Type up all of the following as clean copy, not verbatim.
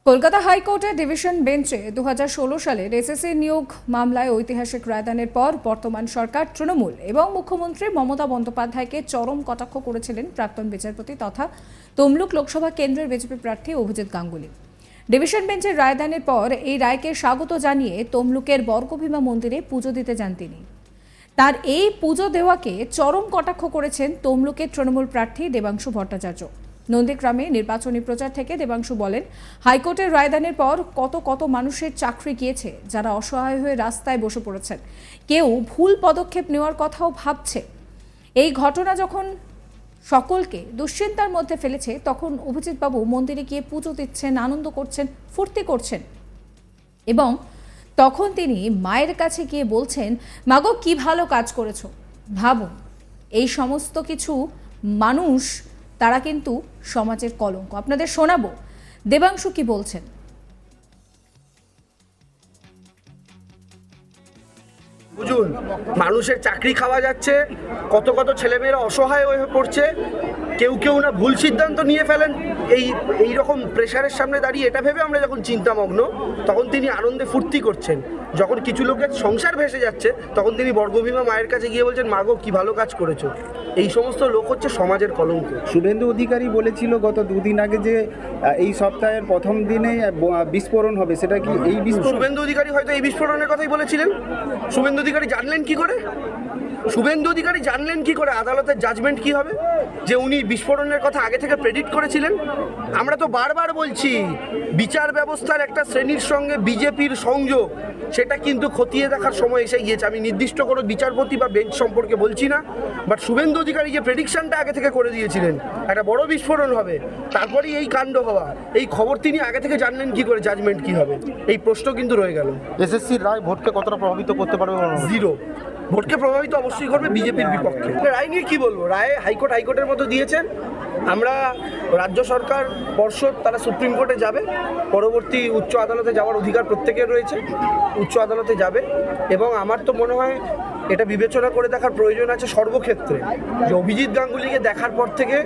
কলকাতা হাইকোর্টের ডিভিশন বেঞ্চে 2016 সালের এসএসসি নিয়োগ মামলায় ঐতিহাসিক রায়দানের পর বর্তমান সরকার তৃণমূল এবং মুখ্যমন্ত্রী মমতা বন্দ্যোপাধ্যায়কে চরম কটাক্ষ করেছিলেন প্রাক্তন বিচারপতি তথা তমলুক লোকসভা কেন্দ্রের বিজেপি প্রার্থী অভিজিৎ গাঙ্গুলি। ডিভিশন বেঞ্চের রায়দানের পর এই রায়কে স্বাগত জানিয়ে তমলুকের বর্গভীমা মন্দিরে পুজো দিতে যান তিনি। তার এই পুজো দেওয়াকে চরম কটাক্ষ করেছেন তমলুকের তৃণমূল প্রার্থী দেবাংশু ভট্টাচার্য। নন্দীগ্রামে নির্বাচনী প্রচার থেকে দেবাংশু বলেন, হাইকোর্টের রায়দানের পর কত কত মানুষের চাকরি গিয়েছে, যারা অসহায় হয়ে রাস্তায় বসে পড়েছেন, কেউ ভুল পদক্ষেপ নেওয়ার কথাও ভাবছে। এই ঘটনা যখন সকলকে দুশ্চিন্তার মধ্যে ফেলেছে, তখন অভিজিৎবাবু মন্দিরে গিয়ে পুজো দিচ্ছেন, আনন্দ করছেন, ফুর্তি করছেন এবং তখন তিনি মায়ের কাছে গিয়ে বলছেন, মাগো কি ভালো কাজ করেছো। ভাবুন, এই সমস্ত কিছু মানুষ, তারা কিন্তু সমাজের কলঙ্ক। আপনাদের শোনাবো দেবাংশু কি বলছেন। বুঝুন, মানুষের চাকরি খাওয়া যাচ্ছে, কত কত ছেলেমেয়েরা অসহায় হয়ে পড়ছে, কেউ কেউ না ভুল সিদ্ধান্ত নিয়ে ফেলেন। এই রকম প্রেশারের সামনে দাঁড়িয়ে এটা ভেবে আমরা যখন চিন্তামগ্ন, তখন তিনি আনন্দে ফুর্তি করছেন। যখন কিছু লোকের সংসার ভেসে যাচ্ছে, তখন তিনি বর্গভীমা মায়ের কাছে গিয়ে বলছেন, মাগো কি ভালো কাজ করেছো। এই সমস্ত লোক হচ্ছে সমাজের কলঙ্ক। শুভেন্দু অধিকারী বলেছিল গত দুদিন আগে যে এই সপ্তাহের প্রথম দিনে বিস্ফোরণ হবে, সেটা কি এই বিস্ফোরণ? শুভেন্দু অধিকারী হয়তো এই বিস্ফোরণের কথাই বলেছিলেন। শুভেন্দু অধিকারী জানলেন কি করে? শুভেন্দু অধিকারী জানলেন কি করে আদালতের জাজমেন্ট কি হবে, যে উনি বিস্ফোরণের কথা আগে থেকে প্রেডিক্ট করেছিলেন? আমরা তো বারবার বলছি, বিচার ব্যবস্থার একটা শ্রেণীর সঙ্গে বিজেপির সংযোগ, সেটা কিন্তু খতিয়ে দেখার সময় এসে গিয়েছে। আমি নির্দিষ্ট কোনো বিচারপতি বা বেঞ্চ সম্পর্কে বলছি না, বাট শুভেন্দু অধিকারী যে প্রেডিকশনটা আগে থেকে করে দিয়েছিলেন একটা বড় বিস্ফোরণ হবে, তারপরেই এই কাণ্ড হওয়া, এই খবর তিনি আগে থেকে জানলেন কি করে জাজমেন্ট কি হবে? এই প্রশ্ন কিন্তু রয়ে গেল। এসএসসির রায় ভোটকে কতটা প্রভাবিত করতে পারবে? জিরো। ভোটকে প্রভাবিত অবশ্যই করবে বিজেপির বিপক্ষে। রায় নিয়ে কী বলবো, রায় হাইকোর্টের মতো দিয়েছেন। আমরা রাজ্য সরকার পর্ষদ তারা সুপ্রিম কোর্টে যাবে, পরবর্তী উচ্চ আদালতে যাওয়ার অধিকার প্রত্যেকের রয়েছে, উচ্চ আদালতে যাবে। এবং আমার তো মনে হয় এটা বিবেচনা করে দেখার প্রয়োজন আছে সর্বক্ষেত্রে, যে অভিজিৎ গাঙ্গুলিকে দেখার পর থেকে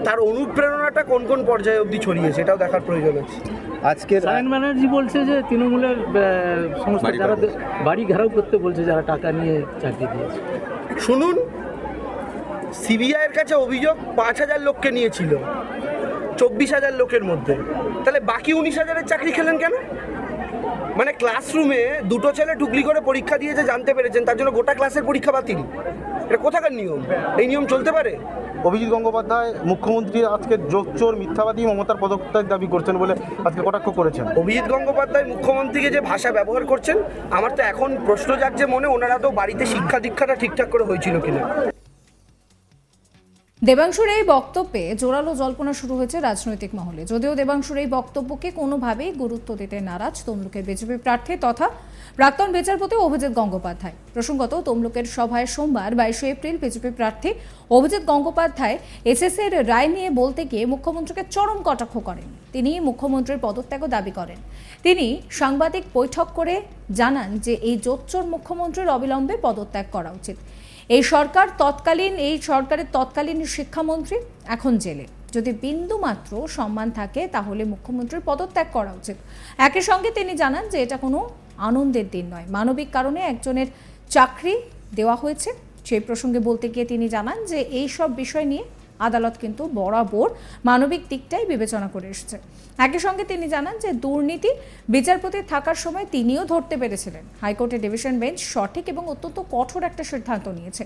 তার অনুপ্রেরণাটা কোন কোন পর্যায়ে অবধি ছড়িয়েছে, এটাও দেখার প্রয়োজন আছে। আজকে সায়ন ব্যানার্জি বলছে যে তৃণমূলের সংস্থা যারা বাড়ি ঘেরাও করতে বলছে, যারা টাকা নিয়ে চাকরি দিয়েছে। শুনুন, সিবিআইয়ের কাছে অভিযোগ 5,000 লোককে নিয়েছিল 24,000 লোকের মধ্যে, তাহলে বাকি 19,000-এর চাকরি খেলেন কেন? মানে ক্লাসরুমে দুটো ছেলে টুকলি করে পরীক্ষা দিয়েছে, জানতে পেরেছেন, তার জন্য গোটা ক্লাসের পরীক্ষা বাতিল। এটা কোথাকার নিয়ম? এই নিয়ম চলতে পারে? অভিজিৎ গঙ্গোপাধ্যায় মুখ্যমন্ত্রী আজকে জোচ্চোর মিথ্যাবাদী মমতার পদত্যাগ দাবি করছেন বলে আজকে কটাক্ষ করেছেন। অভিজিৎ গঙ্গোপাধ্যায় মুখ্যমন্ত্রীকে যে ভাষা ব্যবহার করছেন, আমার তো এখন প্রশ্ন জাগছে মনে, ওনারা তো বাড়িতে শিক্ষা দীক্ষাটা ঠিকঠাক করে হয়েছিল কিনা। দেবাংশুর এই বক্তব্যে জোরালো জল্পনা শুরু হয়েছে রাজনৈতিক মহলে। যদিও দেবাংশুর এই বক্তব্যকে কোনোভাবেই গুরুত্ব দিতে নারাজ তমলুকের বিজেপি প্রার্থী তথা প্রাক্তন বিচারপতি অভিজিৎ গঙ্গোপাধ্যায়। প্রসঙ্গত, তমলুকের সভায় সোমবার 22 এপ্রিল বিজেপি প্রার্থী অভিজিৎ গঙ্গোপাধ্যায় এসএসসির রায় নিয়ে বলতে গিয়ে মুখ্যমন্ত্রীকে চরম কটাক্ষ করেন। তিনি মুখ্যমন্ত্রীর পদত্যাগও দাবি করেন। তিনি সাংবাদিক বৈঠক করে জানান যে এই জোচ্চোর মুখ্যমন্ত্রীর অবিলম্বে পদত্যাগ করা উচিত। এই সরকারের তৎকালীন শিক্ষামন্ত্রী এখন জেলে। যদি বিন্দু মাত্র সম্মান থাকে, তাহলে মুখ্যমন্ত্রীর পদত্যাগ করা উচিত। একই সঙ্গে তিনি জানান যে এটা কোনো আনন্দের দিন নয়, মানবিক কারণে একজনের চাকরি দেওয়া হয়েছে। সেই প্রসঙ্গে বলতে গিয়ে তিনি জানান যে এই সব বিষয় নিয়ে আদালত কিন্তু বরাবর মানবিক দিকটাই বিবেচনা করে এসেছে। একই সঙ্গে তিনি জানান যে দুর্নীতি বিচারপতি থাকার সময় তিনিও ধরতে পেরেছিলেন। হাইকোর্টের ডিভিশন বেঞ্চ সঠিক এবং অত্যন্ত কঠোর একটা সিদ্ধান্ত নিয়েছে।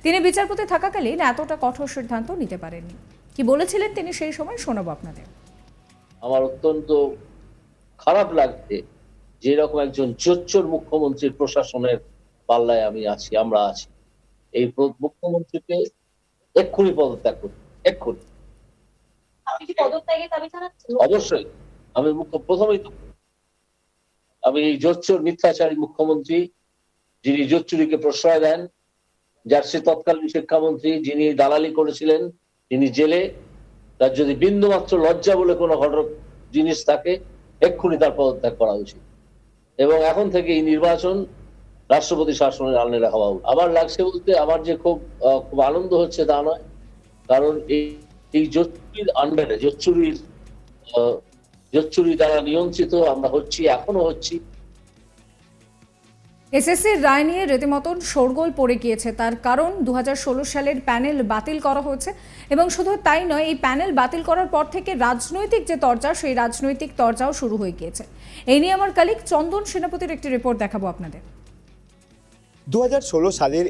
তিনি বিচারপতি থাকাকালীন এতটা কঠোর সিদ্ধান্ত নিতে পারেননি। কি বলেছিলেন তিনি সেই সময় শোনাবো আপনাদের। আমার অত্যন্ত খারাপ লাগছে যে এরকম একজন জোচ্চোর মুখ্যমন্ত্রীর প্রশাসনের পাল্লায় আমরা আছি। এই মুখ্যমন্ত্রীকে এক্ষুনি পদত্যাগ করতে, এক্ষুনি। অবশ্যই আমি প্রথমেই তো আমি এই জোচ্চোর মিথ্যাচারী মুখ্যমন্ত্রী, যিনি জোচ্চুরিকে প্রশ্রয় দেন, যার সে তৎকালীন শিক্ষামন্ত্রী, যিনি দালালি করেছিলেন, যিনি জেলে, তার যদি বিন্দুমাত্র লজ্জা বলে কোনো জিনিস থাকে, এক্ষুনি তার পদত্যাগ করা উচিত। এবং এখন থেকে এই নির্বাচন রাষ্ট্রপতি শাসনের আড়ালে রাখা উচিত। আমার লাগছে বলতে, আমার যে খুব আনন্দ হচ্ছে তা নয়, কারণ এই জোচ্চুরির আন্ডারে, জোচ্চুরির জোচ্চুরি দ্বারা নিয়ন্ত্রিত আমরা হচ্ছি, এখনো হচ্ছি। এসএসসির রায় নিয়ে রীতিমতন শোরগোল পড়ে গিয়েছে। তার কারণ 2016 সালের প্যানেল বাতিল করা হয়েছে এবং শুধু তাই নয়, এই প্যানেল বাতিল করার পর থেকে রাজনৈতিক যে তরজা, সেই রাজনৈতিক তরজাও শুরু হয়ে গিয়েছে। এই নিয়ে আমার কলিগ চন্দন সেনাপতির একটি রিপোর্ট দেখাবো আপনাদের। 2016 সালের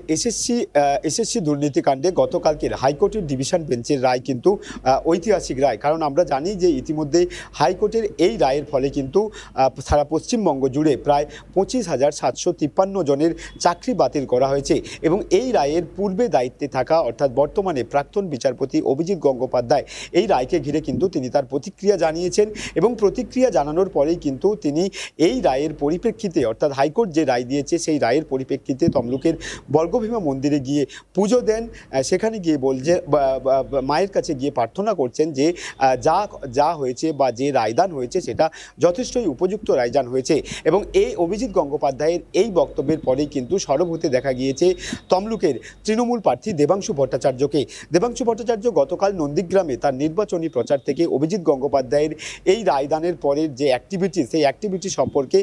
এসএসসি দুর্নীতিকাণ্ডে গতকালকের হাইকোর্টের ডিভিশন বেঞ্চের রায় কিন্তু ঐতিহাসিক রায়। কারণ আমরা জানি যে ইতিমধ্যে হাইকোর্টের এই রায়ের ফলে কিন্তু সারা পশ্চিমবঙ্গ জুড়ে প্রায় 25,753 জনের চাকরি বাতিল করা হয়েছে এবং এই রায়ের পূর্বে দায়িত্বে থাকা অর্থাৎ বর্তমানে প্রাক্তন বিচারপতি অভিজিৎ গঙ্গোপাধ্যায় এই রায়কে ঘিরে কিন্তু তিনি তার প্রতিক্রিয়া জানিয়েছেন এবং প্রতিক্রিয়া জানানোর পরেই কিন্তু তিনি এই রায়ের পরিপ্রেক্ষিতে অর্থাৎ হাইকোর্ট যে রায় দিয়েছে সেই রায়ের পরিপ্রেক্ষিতে তমলুকের বর্গভীমা মন্দিরে গিয়ে পুজো দেন। সেখানে গিয়ে বলছে মায়ের কাছে গিয়ে প্রার্থনা করছেন যে যা হয়েছে বা যে রায়দান হয়েছে সেটা যথেষ্টই উপযুক্ত রায়দান হয়েছে। এবং এই অভিজিৎ গঙ্গোপাধ্যায়ের এই বক্তব্যের পরেই কিন্তু সরব হতে দেখা গিয়েছে তমলুকের তৃণমূল প্রার্থী দেবাংশু ভট্টাচার্যকে। দেবাংশু ভট্টাচার্য গতকাল নন্দীগ্রামে তার নির্বাচনী প্রচার থেকে অভিজিৎ গঙ্গোপাধ্যায়ের এই রায়দানের পরের যে অ্যাক্টিভিটি, সেই অ্যাক্টিভিটি সম্পর্কে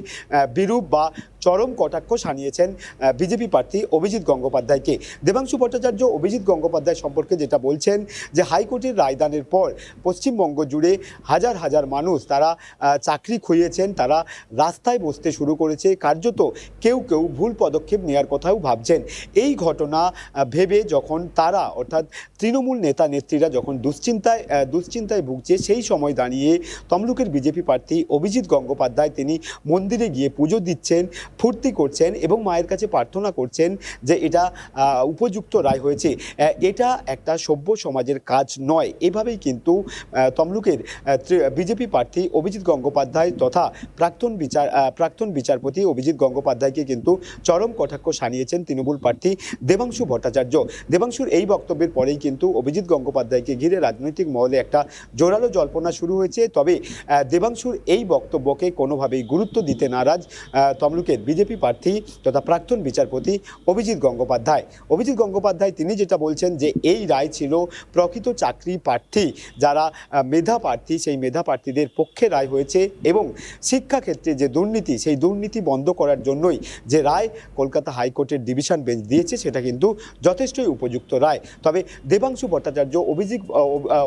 বিরূপ বা চরম কটাক্ষ শানিয়েছেন বিজেপি প্রার্থী অভিজিৎ গঙ্গোপাধ্যায়কে। দেবাংশু ভট্টাচার্য অভিজিৎ গঙ্গোপাধ্যায় সম্পর্কে যেটা বলছেন যে হাইকোর্টের রায়দানের পর পশ্চিমবঙ্গ জুড়ে হাজার হাজার মানুষ তারা চাকরি খুইয়েছেন, তারা রাস্তায় বসতে শুরু করেছে, কার্যত কেউ কেউ ভুল পদক্ষেপ নেওয়ার কথাও ভাবছেন। এই ঘটনা ভেবে যখন তারা অর্থাৎ তৃণমূল নেতা নেত্রীরা যখন দুশ্চিন্তায় ভুগছে, সেই সময় দাঁড়িয়ে তমলুকের বিজেপি প্রার্থী অভিজিৎ গঙ্গোপাধ্যায় তিনি মন্দিরে গিয়ে পুজো দিচ্ছেন, ফুর্তি করছেন এবং মায়ের কাছে প্রার্থনা করছেন যে এটা উপযুক্ত রায় হয়েছে। এটা একটা সভ্য সমাজের কাজ নয়। এভাবেই কিন্তু তমলুকের বিজেপি প্রার্থী অভিজিৎ গঙ্গোপাধ্যায় তথা প্রাক্তন বিচারপতি অভিজিৎ গঙ্গোপাধ্যায়কে কিন্তু চরম কটাক্ষ শানিয়েছেন তৃণমূল প্রার্থী দেবাংশু ভট্টাচার্য। দেবাংশুর এই বক্তব্যের পরেই কিন্তু অভিজিৎ গঙ্গোপাধ্যায়কে ঘিরে রাজনৈতিক মহলে একটা জোরালো জল্পনা শুরু হয়েছে। তবে দেবাংশুর এই বক্তব্যকে কোনোভাবেই গুরুত্ব দিতে নারাজ তমলুকের বিজেপি প্রার্থী তথা প্রাক্তন বিচারপতি অভিজিৎ গঙ্গোপাধ্যায়। অভিজিৎ গঙ্গোপাধ্যায় তিনি যেটা বলছেন যে এই রায় ছিল প্রকৃত চাকরি প্রার্থী, যারা মেধা প্রার্থী, সেই মেধা প্রার্থীদের পক্ষে রায় হয়েছে এবং শিক্ষাক্ষেত্রে যে দুর্নীতি, সেই দুর্নীতি বন্ধ করার জন্যই যে রায় কলকাতা হাইকোর্টের ডিভিশন বেঞ্চ দিয়েছে সেটা কিন্তু যথেষ্টই উপযুক্ত রায়। তবে দেবাংশু ভট্টাচার্য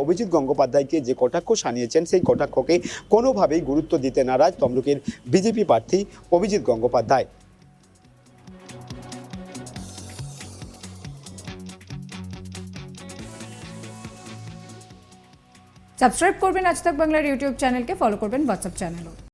অভিজিৎ গঙ্গোপাধ্যায়কে যে কটাক্ষ শানিয়েছেন, সেই কটাক্ষকে কোনোভাবেই গুরুত্ব দিতে নারাজ তমলুকের বিজেপি প্রার্থী অভিজিৎ গঙ্গোপাধ্যায়। সাবস্ক্রাইব করবেন আজ তাক বাংলার ইউটিউব চ্যানেলকে, ফলো করবেন হোয়াটসঅ্যাপ চ্যানেলও।